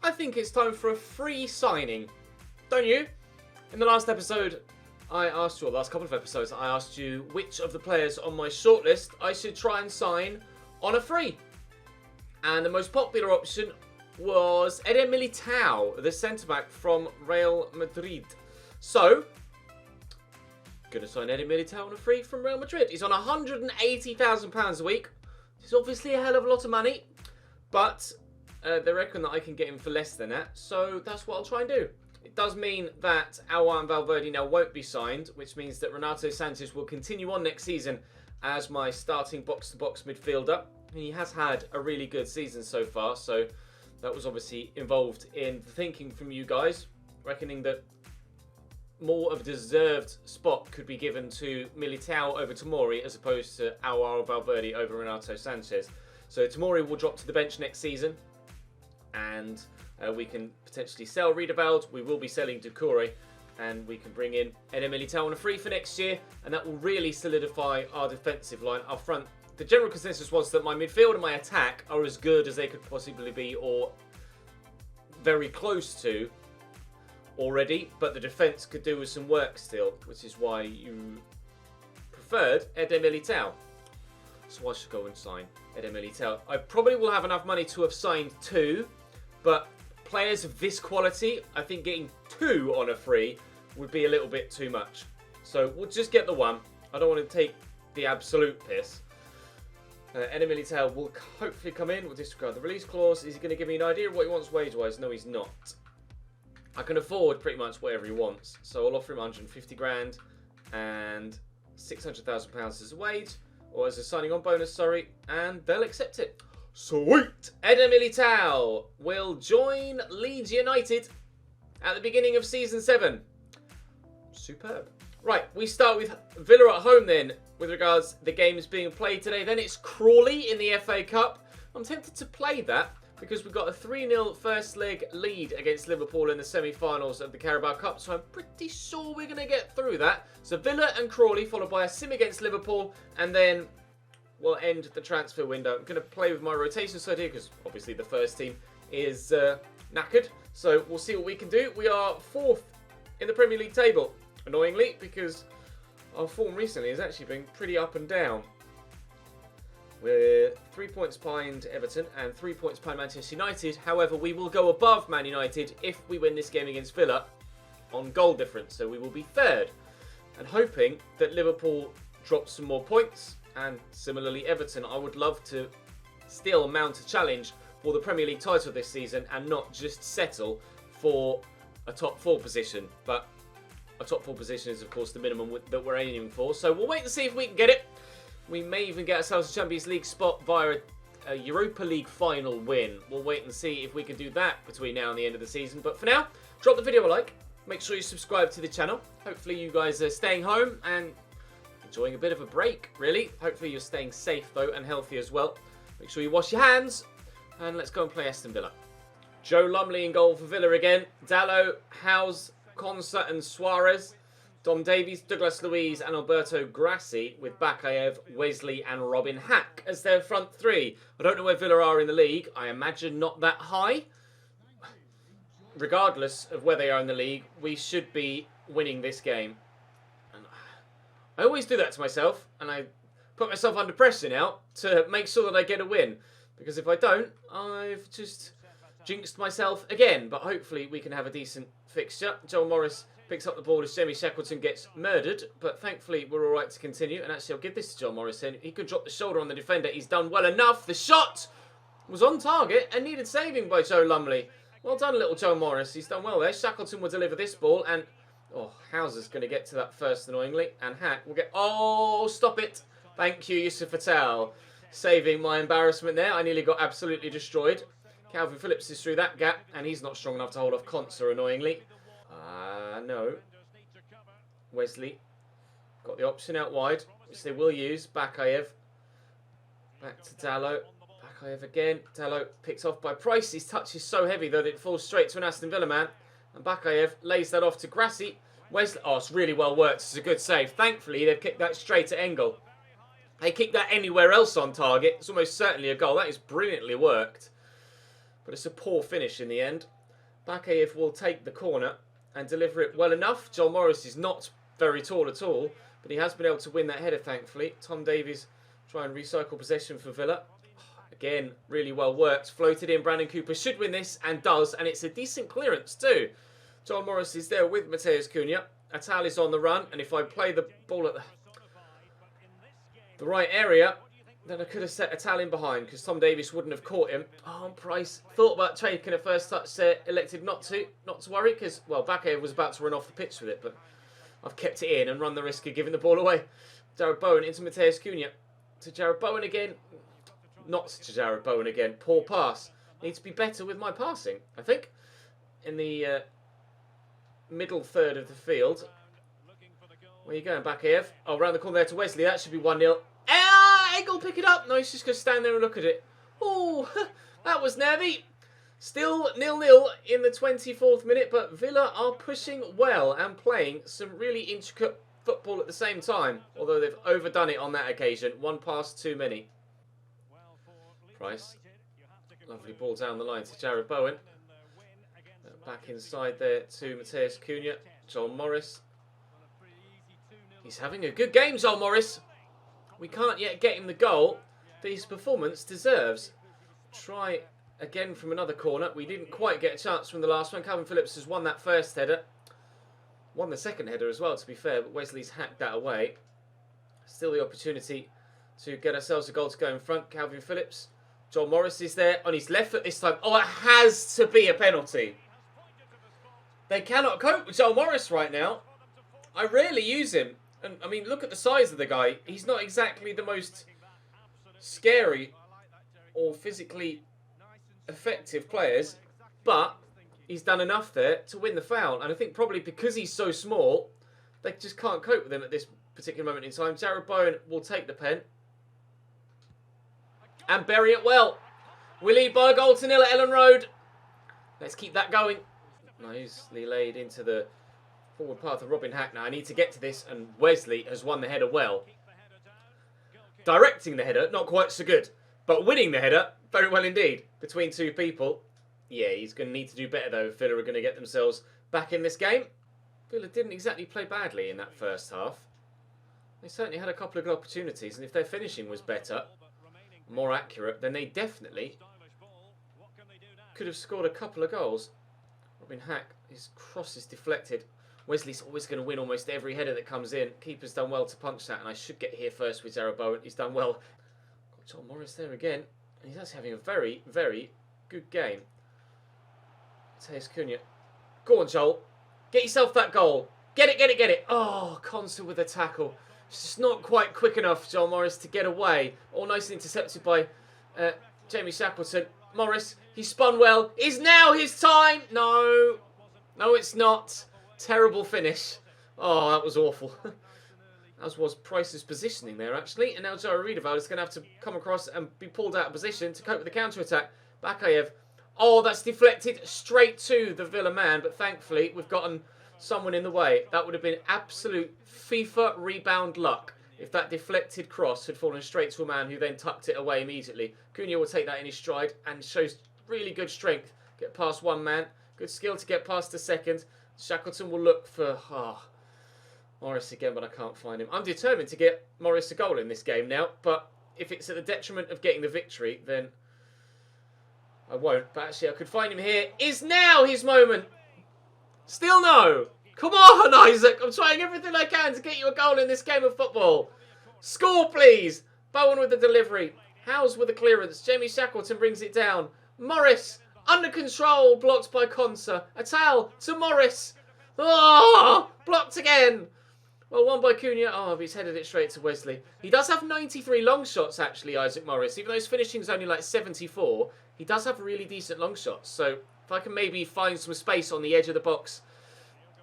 I think it's time for a free signing. Don't you? In the last episode, I asked you, or the last couple of episodes, I asked you which of the players on my shortlist I should try and sign on a free. And the most popular option was Eder Militao, the centre-back from Real Madrid. So, going to sign Eder Militao on a free from Real Madrid. He's on £180,000 a week. It's obviously a hell of a lot of money, but they reckon that I can get him for less than that, so that's what I'll try and do. It does mean that Alwar and Valverde now won't be signed, which means that Renato Sanchez will continue on next season as my starting box-to-box midfielder. He has had a really good season so far, so that was obviously involved in the thinking from you guys, reckoning that more of a deserved spot could be given to Militao over Tomori as opposed to Alwar or Valverde over Renato Sanchez. So Tomori will drop to the bench next season, and we can potentially sell Riedewald. We will be selling Doucouré, and we can bring in Eder Militao on a free for next year, and that will really solidify our defensive line up front. The general consensus was that my midfield and my attack are as good as they could possibly be, or very close to already, but the defence could do with some work still, which is why you preferred Eder Militao. So I should go and sign Eder Militao. I probably will have enough money to have signed two, but players of this quality, I think getting two on a free would be a little bit too much. So we'll just get the one. I don't want to take the absolute piss. Eder Militao will hopefully come in. We'll disregard the release clause. Is he going to give me an idea of what he wants wage-wise? No, he's not. I can afford pretty much whatever he wants. So I'll offer him 150 grand and £600,000 as a wage, or as a signing on bonus, sorry, and they'll accept it. Sweet! Eder Militao will join Leeds United at the beginning of Season 7. Superb. Right, we start with Villa at home then, with regards to the games being played today. Then it's Crawley in the FA Cup. I'm tempted to play that because we've got a 3-0 first leg lead against Liverpool in the semi-finals of the Carabao Cup, so I'm pretty sure we're going to get through that. So Villa and Crawley, followed by a sim against Liverpool, and then we'll end the transfer window. I'm going to play with my rotation side here because obviously the first team is knackered. So we'll see what we can do. We are 4th in the Premier League table, annoyingly, because our form recently has actually been pretty up and down. We're 3 points behind Everton and 3 points behind Manchester United. However, we will go above Man United if we win this game against Villa on goal difference. So we will be 3rd. And hoping that Liverpool drops some more points. And similarly, Everton, I would love to still mount a challenge for the Premier League title this season and not just settle for a top 4 position. But a top 4 position is, of course, the minimum that we're aiming for. So we'll wait and see if we can get it. We may even get ourselves a Champions League spot via a Europa League final win. We'll wait and see if we can do that between now and the end of the season. But for now, drop the video a like. Make sure you subscribe to the channel. Hopefully you guys are staying home and enjoying a bit of a break, really. Hopefully you're staying safe, though, and healthy as well. Make sure you wash your hands. And let's go and play Aston Villa. Joe Lumley in goal for Villa again. Dalot, Howes, Konsa and Suarez. Dom Davies, Douglas Luiz and Alberto Grassi with Bakayev, Wesley and Robin Hack as their front three. I don't know where Villa are in the league. I imagine not that high. Regardless of where they are in the league, we should be winning this game. And I always do that to myself, and I put myself under pressure now to make sure that I get a win. Because if I don't, I've just jinxed myself again. But hopefully we can have a decent fixture. Joel Morris picks up the ball as Jamie Shackleton gets murdered, but thankfully we're all right to continue. And actually, I'll give this to John Morrison. He could drop the shoulder on the defender. He's done well enough. The shot was on target and needed saving by Joe Lumley. Well done, little Joe Morris. He's done well there. Shackleton will deliver this ball, and Hauser's going to get to that first, annoyingly. And Hack will get... Oh, stop it. Thank you, Yusuf Fattal. Saving my embarrassment there. I nearly got absolutely destroyed. Calvin Phillips is through that gap, and he's not strong enough to hold off Konsa, annoyingly. No. Wesley got the option out wide, which they will use. Bakayev. Back to Dalot. Bakayev again. Dalot picked off by Price. His touch is so heavy that it falls straight to an Aston Villa man. And Bakayev lays that off to Grassi. Wesley. Oh, it's really well worked. It's a good save. Thankfully, they've kicked that straight at Engel. They kick that anywhere else on target, it's almost certainly a goal. That is brilliantly worked. but it's a poor finish in the end. Bakayev will take the corner and deliver it well enough. Joel Morris is not very tall at all, but he has been able to win that header, thankfully. Tom Davies try and recycle possession for Villa. Again, really well worked. Floated in. Brandon Cooper should win this, and does, and it's a decent clearance too. Joel Morris is there with Mateus Cunha. Atal is on the run, and if I play the ball at the right area, then I could have set Atal in behind, because Tom Davies wouldn't have caught him. Oh, Price thought about taking a first touch there, elected not to worry, because, well, Bakayev was about to run off the pitch with it, but I've kept it in and run the risk of giving the ball away. Jared Bowen into Mateus Cunha. To Jared Bowen again. Not to Jared Bowen again. Poor pass. Need to be better with my passing, I think. In the middle third of the field. Where are you going, Bakayev? Oh, round the corner there to Wesley. That should be 1-0. Ah, Egg will pick it up. No, he's just going to stand there and look at it. Oh, that was nervy. Still 0-0 in the 24th minute, but Villa are pushing well and playing some really intricate football at the same time. Although they've overdone it on that occasion. One pass too many. Price. Lovely ball down the line to Jared Bowen. Back inside there to Mateus Cunha. Joel Morris. He's having a good game, Joel Morris. We can't yet get him the goal that his performance deserves. Try again from another corner. We didn't quite get a chance from the last one. Calvin Phillips has won that first header. Won the second header as well, to be fair, but Wesley's hacked that away. Still the opportunity to get ourselves a goal to go in front. Calvin Phillips. Joel Morris is there on his left foot this time. Oh, it has to be a penalty. They cannot cope with Joel Morris right now. I rarely use him. And I mean, look at the size of the guy. He's not exactly the most scary or physically effective players, but he's done enough there to win the foul. And I think probably because he's so small, they just can't cope with him at this particular moment in time. Jared Bowen will take the pen and bury it well. We lead by a goal to 0 at Ellen Road. Let's keep that going. Nicely laid into the forward path of Robin Hack. Now I need to get to this, and Wesley has won the header well. Directing the header, not quite so good. But winning the header, very well indeed. Between two people. Yeah, he's going to need to do better though if Villa are going to get themselves back in this game. Villa didn't exactly play badly in that first half. They certainly had a couple of good opportunities, and if their finishing was better, more accurate, then they definitely could have scored a couple of goals. Robin Hack, his cross is deflected. Wesley's always going to win almost every header that comes in. Keeper's done well to punch that, and I should get here first with Jared Bowen. He's done well. Got Joel Morris there again, and he's actually having a very, very good game. Mateus Cunha. Go on, Joel. Get yourself that goal. Get it, get it, get it. Oh, Consul with a tackle. It's just not quite quick enough, Joel Morris, to get away. All nicely intercepted by Jamie Shackleton. Morris, he spun well. Is now his time? No. No, it's not. Terrible finish. Oh, that was awful. As was Price's positioning there, actually. And now Joe Riedewald is going to have to come across and be pulled out of position to cope with the counter-attack. Bakayev. Oh, that's deflected straight to the Villa man. But thankfully, we've gotten someone in the way. That would have been absolute FIFA rebound luck if that deflected cross had fallen straight to a man who then tucked it away immediately. Cunha will take that in his stride and shows really good strength. Get past one man. Good skill to get past the second. Shackleton will look for Morris again, but I can't find him. I'm determined to get Morris a goal in this game now, but if it's at the detriment of getting the victory, then I won't. But actually, I could find him here. Is now his moment. Still no. Come on, Isaac. I'm trying everything I can to get you a goal in this game of football. Score, please. Bowen with the delivery. Howes with the clearance. Jamie Shackleton brings it down. Morris, under control, blocked by Konsa. Atal to Morris. Oh, blocked again. Well, one by Cunha. Oh, he's headed it straight to Wesley. He does have 93 long shots, actually, Isaac Morris. Even though his finishing's only like 74, he does have really decent long shots. So if I can maybe find some space on the edge of the box,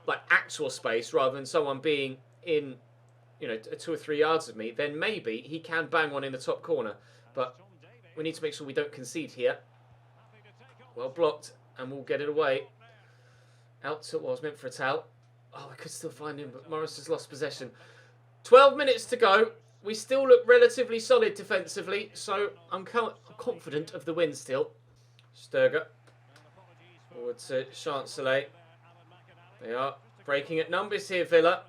like actual space, rather than someone being in, 2 or 3 yards of me, then maybe he can bang one in the top corner. But we need to make sure we don't concede here. Well blocked, and we'll get it away. Out to what was meant for a towel. Oh, I could still find him, but Morris has lost possession. 12 minutes to go. We still look relatively solid defensively, so I'm confident of the win still. Sturger Forward to Chancellor. They are breaking at numbers here, Villa.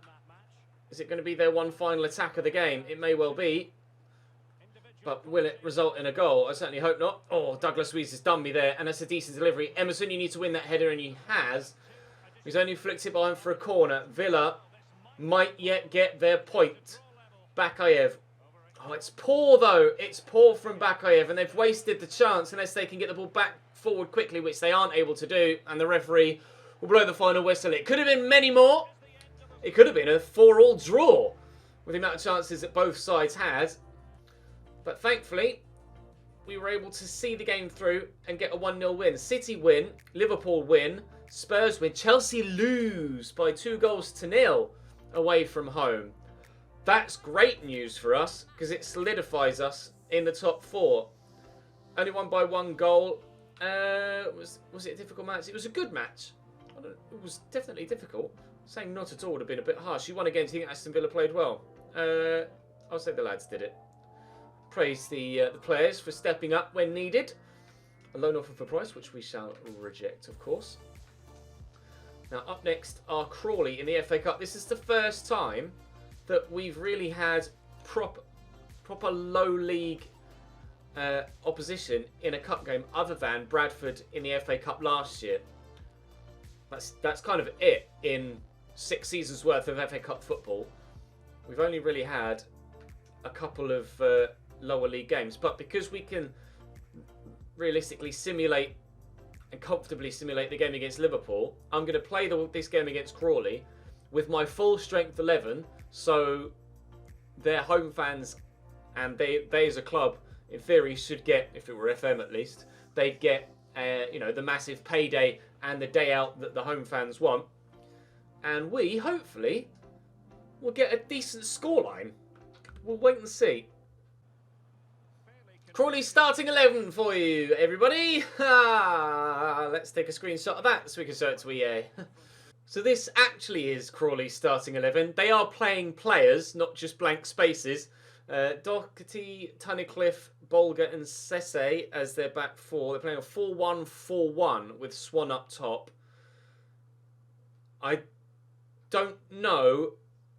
Is it going to be their one final attack of the game? It may well be. But will it result in a goal? I certainly hope not. Oh, Douglas Luiz has done me there. And that's a decent delivery. Emerson, you need to win that header, and he has. He's only flicked it behind for a corner. Villa might yet get their point. Bakayev. Oh, it's poor, though. It's poor from Bakayev. And they've wasted the chance unless they can get the ball back forward quickly, which they aren't able to do. And the referee will blow the final whistle. It could have been many more. It could have been a 4-all draw with the amount of chances that both sides had. But thankfully, we were able to see the game through and get a 1-0 win. City win, Liverpool win, Spurs win, Chelsea lose by 2-0 away from home. That's great news for us because it solidifies us in the top 4. Only won by 1 goal. Was it a difficult match? It was a good match. It was definitely difficult. Saying not at all would have been a bit harsh. You won again. Do you think Aston Villa played well? I'll say the lads did it. Praise the players for stepping up when needed. A loan offer for price, which we shall reject, of course. Now, up next are Crawley in the FA Cup. This is the first time that we've really had proper low league opposition in a cup game other than Bradford in the FA Cup last year. That's kind of it in 6 seasons worth of FA Cup football. We've only really had a couple of lower league games, but because we can realistically simulate and comfortably simulate the game against Liverpool, I'm going to play this game against Crawley with my full strength 11, so their home fans and they as a club in theory should get, if it were FM at least, they'd get the massive payday and the day out that the home fans want, and we hopefully will get a decent scoreline. We'll wait and see. Crawley's starting 11 for you, everybody. Let's take a screenshot of that so we can show it to EA. So this actually is Crawley's starting 11. They are playing players, not just blank spaces. Doherty, Tunnicliffe, Bolger and Sese as their back 4. They're playing a 4-1-4-1 with Swan up top. I don't know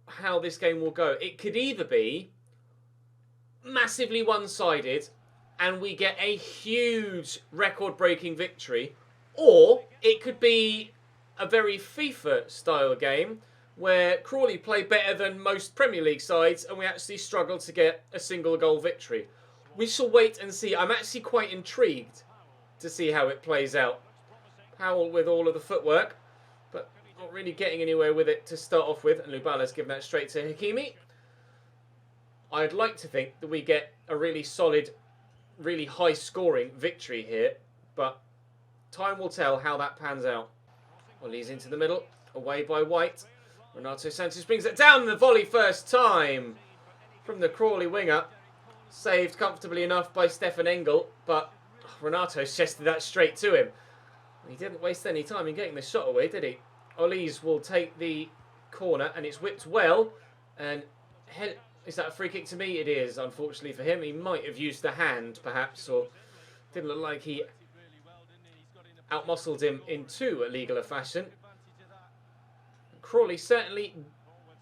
how this game will go. It could either be massively one-sided and we get a huge record-breaking victory, or it could be a very FIFA-style game where Crawley play better than most Premier League sides and we actually struggle to get a single-goal victory. We shall wait and see. I'm actually quite intrigued to see how it plays out. Powell with all of the footwork, but not really getting anywhere with it to start off with, and Lubala's given that straight to Hakimi. I'd like to think that we get a really solid, really high-scoring victory here, but time will tell how that pans out. Well, he's into the middle, away by White. Renato Sanchez brings it down the volley first time from the Crawley winger. Saved comfortably enough by Stefan Engel, but Renato chested that straight to him. He didn't waste any time in getting the shot away, did he? Olise will take the corner, and it's whipped well. And is that a free kick to me? It is, unfortunately for him. He might have used the hand, perhaps, or didn't look like he outmuscled him in too illegal a fashion. Crawley certainly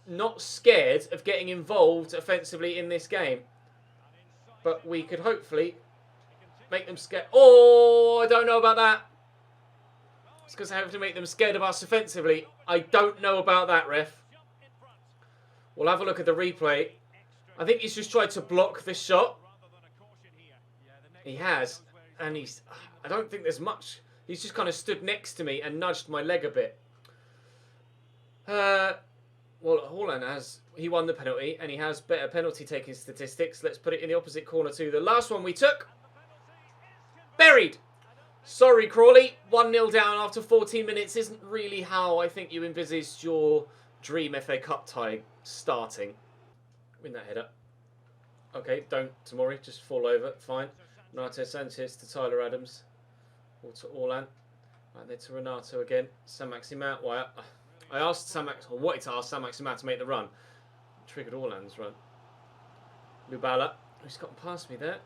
not scared of getting involved offensively in this game. But we could hopefully make them scared. Oh, I don't know about that. It's because I have to make them scared of us offensively. I don't know about that, ref. We'll have a look at the replay. I think he's just tried to block the shot. He has. And I don't think there's much. He's just kind of stood next to me and nudged my leg a bit. Well, Haaland he won the penalty and he has better penalty taking statistics. Let's put it in the opposite corner to the last one we took. Buried. Sorry, Crawley. 1-0 down after 14 minutes isn't really how I think you envisaged your dream FA Cup tie starting. Win that header. Okay, don't, Tamori. Just fall over. Fine. Renato Sanchez to Tyler Adams. Or to Orlan. Right there to Renato again. Saint-Maximin. Well, I wanted to ask Saint-Maximin to make the run. Triggered Orlan's run. Lubala. Who's gotten past me there?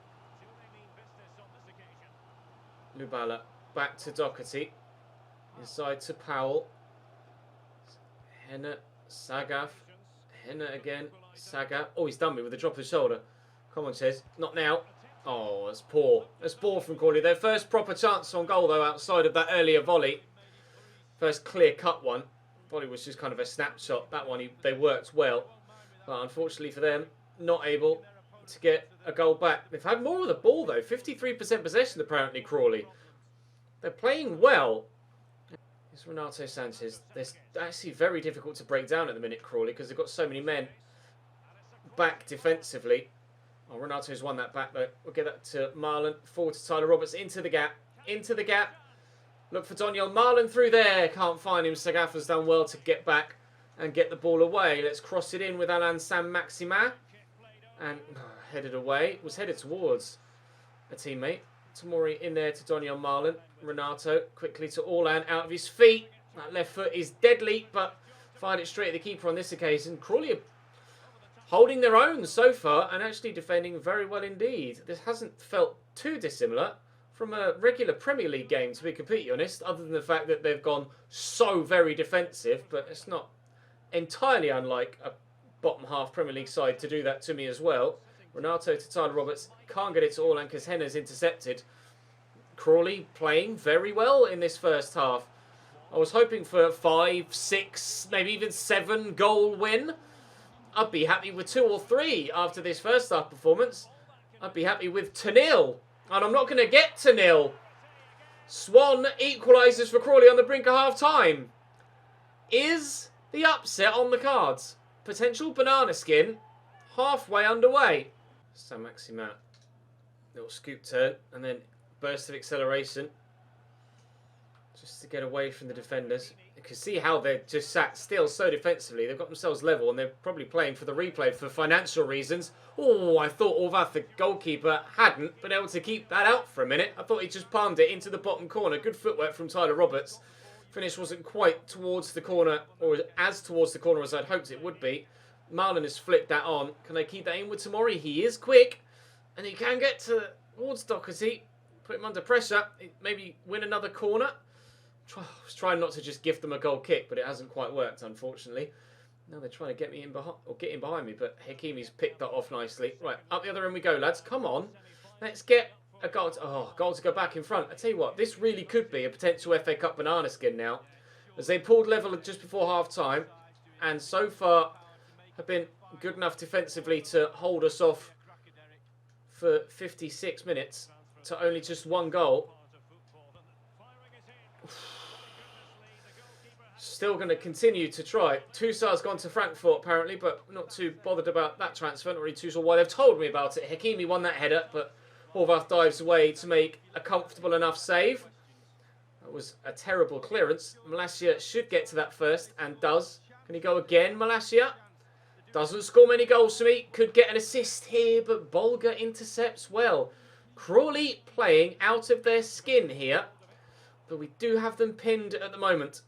Lubala. Back to Doherty. Inside to Powell. Henna, Sagaf. Henna again. Sagaf. Oh, he's done me with a drop of the shoulder. Come on, Chez. Not now. Oh, that's poor. That's poor from Crawley. Their first proper chance on goal, though, outside of that earlier volley. First clear-cut one. Volley was just kind of a snapshot. That one, they worked well. But unfortunately for them, not able to get a goal back. They've had more of the ball, though. 53% possession, apparently, Crawley. They're playing well. It's Renato Sanchez. They're actually very difficult to break down at the minute, Crawley, because they've got so many men back defensively. Oh, Renato's won that back, though. We'll get that to Marlon. Forward to Tyler Roberts. Into the gap. Into the gap. Look for Doniel. Marlon through there. Can't find him. Sagafa's done well to get back and get the ball away. Let's cross it in with Alain Saint-Maximin. And headed away. Was headed towards a teammate. Tamori in there to Doniel Marlon. Renato quickly to Orlan out of his feet. That left foot is deadly, but fired it straight at the keeper on this occasion. Crawley are holding their own so far and actually defending very well indeed. This hasn't felt too dissimilar from a regular Premier League game, to be completely honest, other than the fact that they've gone so very defensive, but it's not entirely unlike a bottom half Premier League side to do that to me as well. Renato to Tyler Roberts. Can't get it to Orlan because Henna's intercepted. Crawley playing very well in this first half. I was hoping for 5, 6, maybe even 7 goal win. I'd be happy with 2 or 3 after this first half performance. I'd be happy with 2-0. And I'm not going to get 2-0. Swan equalises for Crawley on the brink of half-time. Is the upset on the cards? Potential banana skin halfway underway. Saint-Maximin. Little scoop turn and then burst of acceleration. Just to get away from the defenders. You can see how they're just sat still so defensively. They've got themselves level and they're probably playing for the replay for financial reasons. Oh, I thought Orvath, the goalkeeper, hadn't been able to keep that out for a minute. I thought he just palmed it into the bottom corner. Good footwork from Tyler Roberts. Finish wasn't quite towards the corner, or as towards the corner as I'd hoped it would be. Marlon has flipped that on. Can I keep that in with Tamori? He is quick. And he can get towards Doherty. Put him under pressure. Maybe win another corner. I was trying not to just give them a goal kick, but it hasn't quite worked, unfortunately. Now they're trying to get me in behind, or get in behind me, but Hakimi's picked that off nicely. Right, up the other end we go, lads. Come on. Let's get a goal. Goal to go back in front. I tell you what, this really could be a potential FA Cup banana skin now, as they pulled level just before half-time, and so far have been good enough defensively to hold us off for 56 minutes to only just 1 goal. Still going to continue to try. Toussaint's gone to Frankfurt apparently, but not too bothered about that transfer. Not really too sure why they've told me about it. Hakimi won that header, but Horvath dives away to make a comfortable enough save. That was a terrible clearance. Malacia should get to that first, and does. Can he go again, Malacia? Doesn't score many goals for me. Could get an assist here, but Bolga intercepts well. Crawley playing out of their skin here, but we do have them pinned at the moment.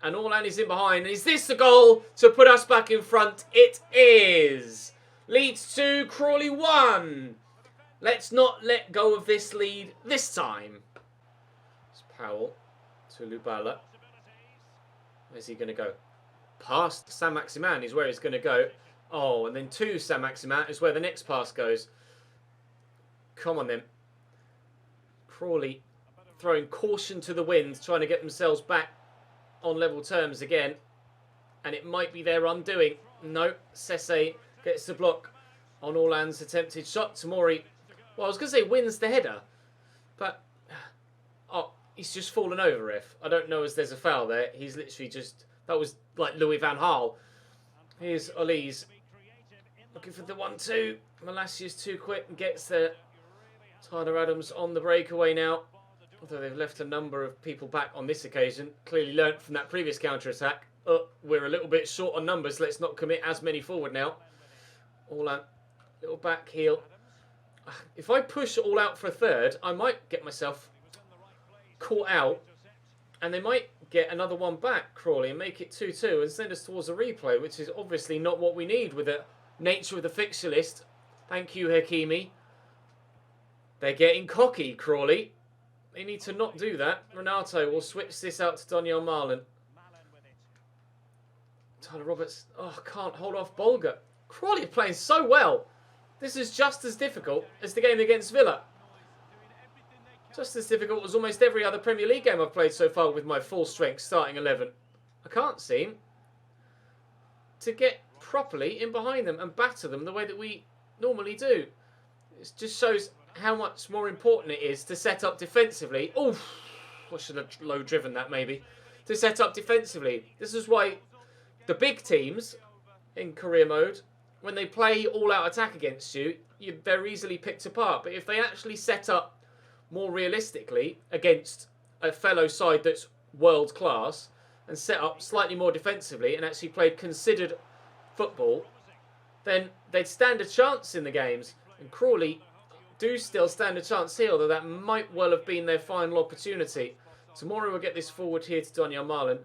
And Orlan is in behind. Is this the goal to put us back in front? It is. Leeds 2, Crawley 1. Let's not let go of this lead this time. It's Powell to Lubala. Where's he going to go? Past Saint-Maximin is where he's going to go. Oh, and then to Saint-Maximin is where the next pass goes. Come on then. Crawley throwing caution to the wind, trying to get themselves back on level terms again, and it might be their undoing. No, Sese gets the block on Orlan's attempted shot. Tamori, well, I was going to say wins the header, but he's just fallen over. If I don't know as there's a foul there, he's literally just, that was like Louis van Gaal. Here's Olise looking for the 1-2. Malacia's too quick and gets there. Tyler Adams on the breakaway now. Although they've left a number of people back on this occasion. Clearly learnt from that previous counter-attack. We're a little bit short on numbers. Let's not commit as many forward now. Orlan, little back heel. If I push all out for a third, I might get myself caught out. And they might get another one back, Crawley, and make it 2-2 and send us towards a replay, which is obviously not what we need with the nature of the fixture list. Thank you, Hakimi. They're getting cocky, Crawley. They need to not do that. Renato will switch this out to Daniel Marlin. Tyler Roberts. Oh, can't hold off Bolger. Crawley are playing so well. This is just as difficult as the game against Villa. Just as difficult as almost every other Premier League game I've played so far with my full strength starting 11. I can't seem to get properly in behind them and batter them the way that we normally do. It just shows how much more important it is to set up defensively. Oh, I should have low driven that maybe. To set up defensively. This is why the big teams in career mode, when they play all-out attack against you, they're easily picked apart. But if they actually set up more realistically against a fellow side that's world class and set up slightly more defensively and actually played considered football, then they'd stand a chance in the games. And Crawley do still stand a chance here, although that might well have been their final opportunity. Tomorrow we'll get this forward here to Daniel Marlin.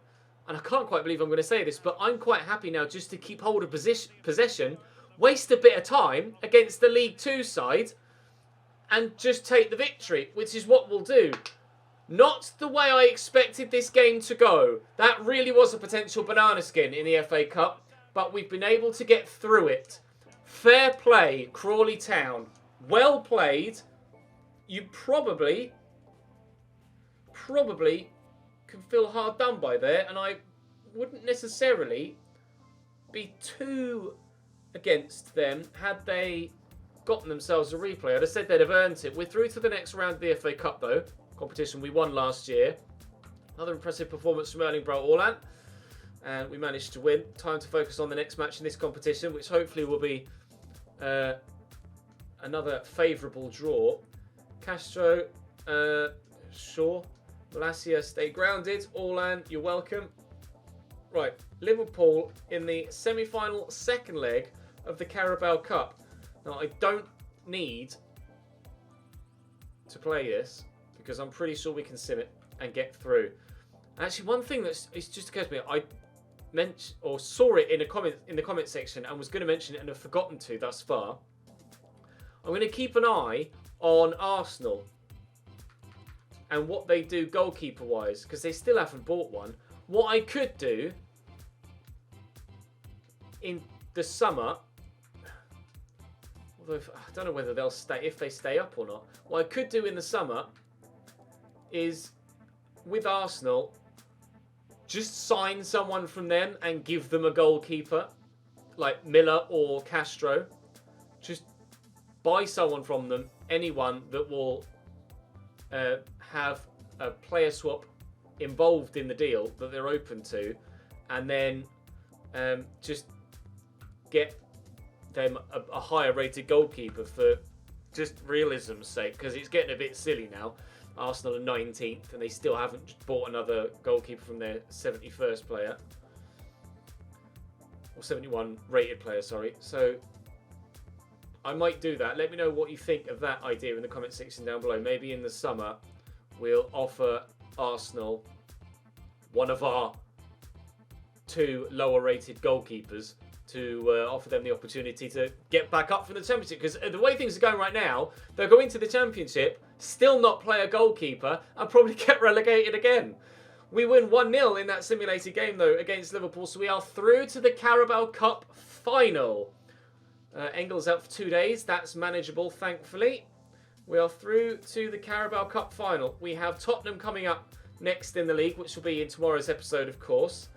And I can't quite believe I'm going to say this, but I'm quite happy now just to keep hold of possession, waste a bit of time against the League 2 side, and just take the victory, which is what we'll do. Not the way I expected this game to go. That really was a potential banana skin in the FA Cup, but we've been able to get through it. Fair play, Crawley Town. Well played. You probably can feel hard done by there, and I wouldn't necessarily be too against them had they gotten themselves a replay. I'd have said they'd have earned it. We're through to the next round of the FA Cup, though. Competition we won last year. Another impressive performance from Erling Braut Haaland, and we managed to win. Time to focus on the next match in this competition, which hopefully will be another favourable draw. Castro, Shaw, Malacia, stay grounded. Haaland, you're welcome. Right, Liverpool in the semi-final second leg of the Carabao Cup. Now, I don't need to play this because I'm pretty sure we can sim it and get through. Actually, one thing that's just occurred to me, I mentioned or saw it in the comment section and was going to mention it and have forgotten to thus far. I'm going to keep an eye on Arsenal and what they do goalkeeper-wise, because they still haven't bought one. What I could do in the summer, although I don't know whether they'll stay, if they stay up or not. What I could do in the summer is, with Arsenal, just sign someone from them and give them a goalkeeper, like Miller or Castro. Just buy someone from them, anyone that will have a player swap involved in the deal that they're open to, and then just get them a higher rated goalkeeper for just realism's sake, because it's getting a bit silly now. Arsenal are 19th and they still haven't bought another goalkeeper from their 71st player, or 71 rated player, sorry. So I might do that. Let me know what you think of that idea in the comment section down below. Maybe in the summer we'll offer Arsenal one of our 2 lower rated goalkeepers to offer them the opportunity to get back up from the Championship. Because the way things are going right now, they'll go into the Championship, still not play a goalkeeper, and probably get relegated again. We win 1-0 in that simulated game, though, against Liverpool, so we are through to the Carabao Cup final. Engels out for 2 days. That's manageable, thankfully. We are through to the Carabao Cup final. We have Tottenham coming up next in the league, which will be in tomorrow's episode, of course.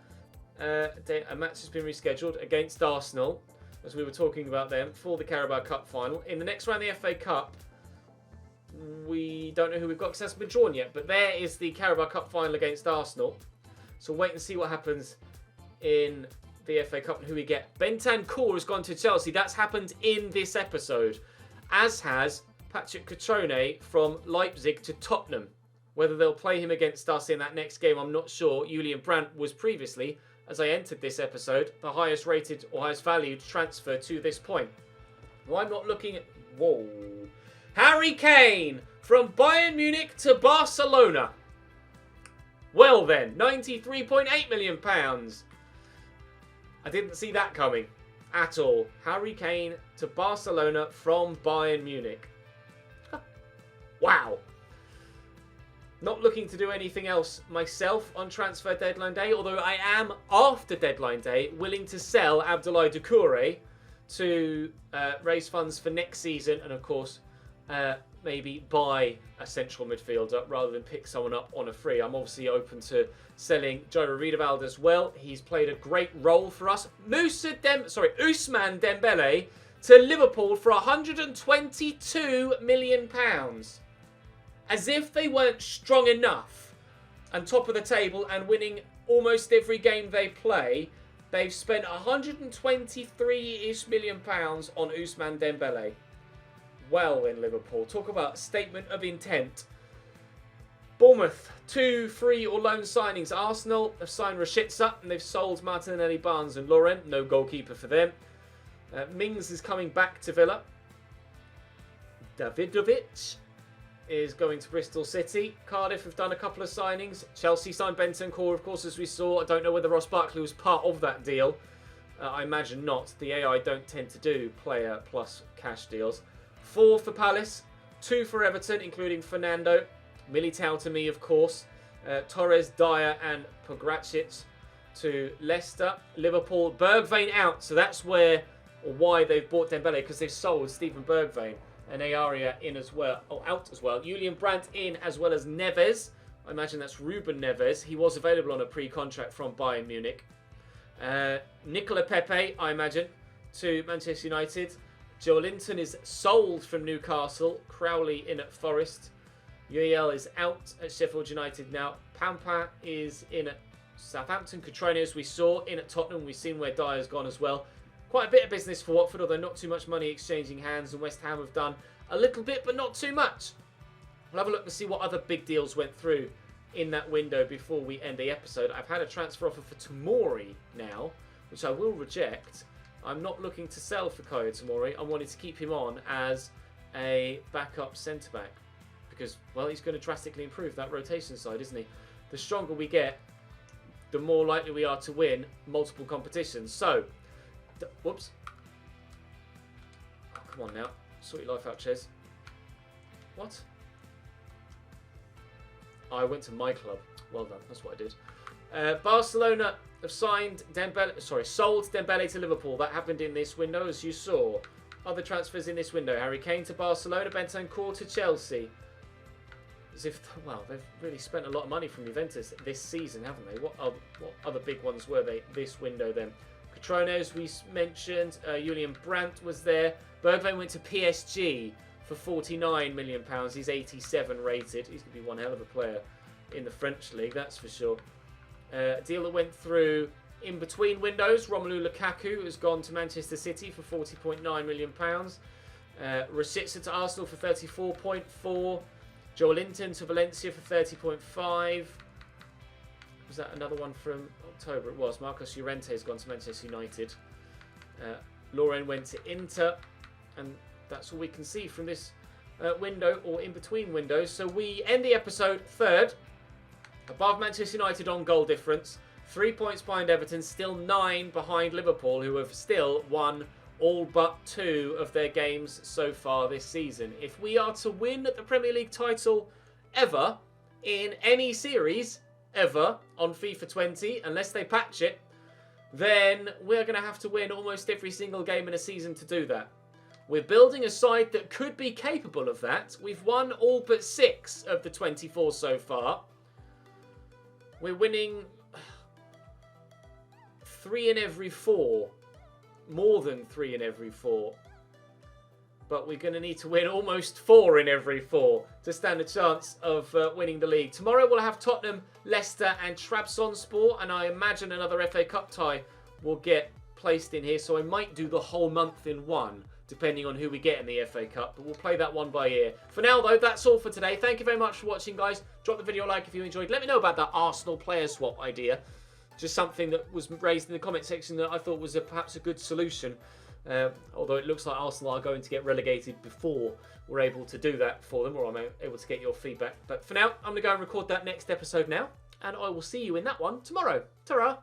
A match has been rescheduled against Arsenal, as we were talking about them, for the Carabao Cup final. In the next round of the FA Cup, we don't know who we've got because it hasn't been drawn yet, but there is the Carabao Cup final against Arsenal. So wait and see what happens in the FA Cup and who we get. Bentancur has gone to Chelsea. That's happened in this episode, as has Patrick Cutrone from Leipzig to Tottenham. Whether they'll play him against us in that next game, I'm not sure. Julian Brandt was previously, as I entered this episode, the highest rated or highest valued transfer to this point. Well, I'm not looking at... Whoa. Harry Kane from Bayern Munich to Barcelona. Well then, £93.8 million. I didn't see that coming at all. Harry Kane to Barcelona from Bayern Munich. Wow. Not looking to do anything else myself on transfer deadline day, although I am, after deadline day, willing to sell Abdoulaye Doucouré to raise funds for next season and, of course, maybe buy a central midfielder rather than pick someone up on a free. I'm obviously open to selling João Riedewald as well. He's played a great role for us. Ousmane Dembele to Liverpool for £122 million. As if they weren't strong enough and top of the table and winning almost every game they play, they've spent £123-ish million on Ousmane Dembele. Well in Liverpool. Talk about statement of intent. Bournemouth, 2 free or loan signings. Arsenal have signed Rashica and they've sold Martinelli, Barnes and Laurent. No goalkeeper for them. Mings is coming back to Villa. Davidovic is going to Bristol City. Cardiff have done a couple of signings. Chelsea signed Bentancur, of course, as we saw. I don't know whether Ross Barkley was part of that deal. I imagine not. The AI don't tend to do player plus cash deals. 4 for Palace, 2 for Everton, including Fernando. Militao to me, of course. Torres, Dyer and Pogracic to Leicester. Liverpool, Bergwijn out. So that's why they've bought Dembele, because they've sold Steven Bergwijn. And Ayaria in as well, out as well. Julian Brandt in as well as Neves. I imagine that's Ruben Neves. He was available on a pre-contract from Bayern Munich. Nicola Pepe, I imagine, to Manchester United. Joe Linton is sold from Newcastle. Crowley in at Forest. UEL is out at Sheffield United now. Pampa is in at Southampton. Cutrone, as we saw, in at Tottenham. We've seen where Dyer's gone as well. Quite a bit of business for Watford, although not too much money exchanging hands. And West Ham have done a little bit, but not too much. We'll have a look and see what other big deals went through in that window before we end the episode. I've had a transfer offer for Tomori now, which I will reject. I'm not looking to sell for Kaya Tomori. I wanted to keep him on as a backup centre-back because, well, he's going to drastically improve that rotation side, isn't he? The stronger we get, the more likely we are to win multiple competitions. So, whoops. Oh, come on now. Sort your life out, Ches. What? I went to my club. Well done. That's what I did. Barcelona have sold Dembele to Liverpool. That happened in this window, as you saw. Other transfers in this window. Harry Kane to Barcelona. Bentancur to Chelsea. As if, well, they've really spent a lot of money from Juventus this season, haven't they? What other big ones were they this window then? Cutrone, as we mentioned. Julian Brandt was there. Bergwijn went to PSG for £49 million. He's 87 rated. He's going to be one hell of a player in the French league, that's for sure. A deal that went through in between windows. Romelu Lukaku has gone to Manchester City for £40.9 million. Rashica to Arsenal for 34.4. Joe Linton to Valencia for 30.5. Was that another one from October? It was. Marcos Llorente has gone to Manchester United. Lauren went to Inter. And that's all we can see from this window or in between windows. So we end the episode third. Above Manchester United on goal difference. 3 points behind Everton. Still 9 behind Liverpool, who have still won all but 2 of their games so far this season. If we are to win the Premier League title ever, in any series ever, on FIFA 20, unless they patch it, then we're going to have to win almost every single game in a season to do that. We're building a side that could be capable of that. We've won all but 6 of the 24 so far. We're winning 3 in every 4. More than 3 in every 4. But we're going to need to win almost 4 in every 4 to stand a chance of winning the league. Tomorrow we'll have Tottenham, Leicester and Trabzonspor. And I imagine another FA Cup tie will get placed in here. So I might do the whole month in one, depending on who we get in the FA Cup. But we'll play that one by ear. For now, though, that's all for today. Thank you very much for watching, guys. Drop the video a like if you enjoyed. Let me know about that Arsenal player swap idea. Just something that was raised in the comment section that I thought was perhaps a good solution. Although it looks like Arsenal are going to get relegated before we're able to do that for them, or I'm able to get your feedback. But for now, I'm going to go and record that next episode now. And I will see you in that one tomorrow. Ta-ra!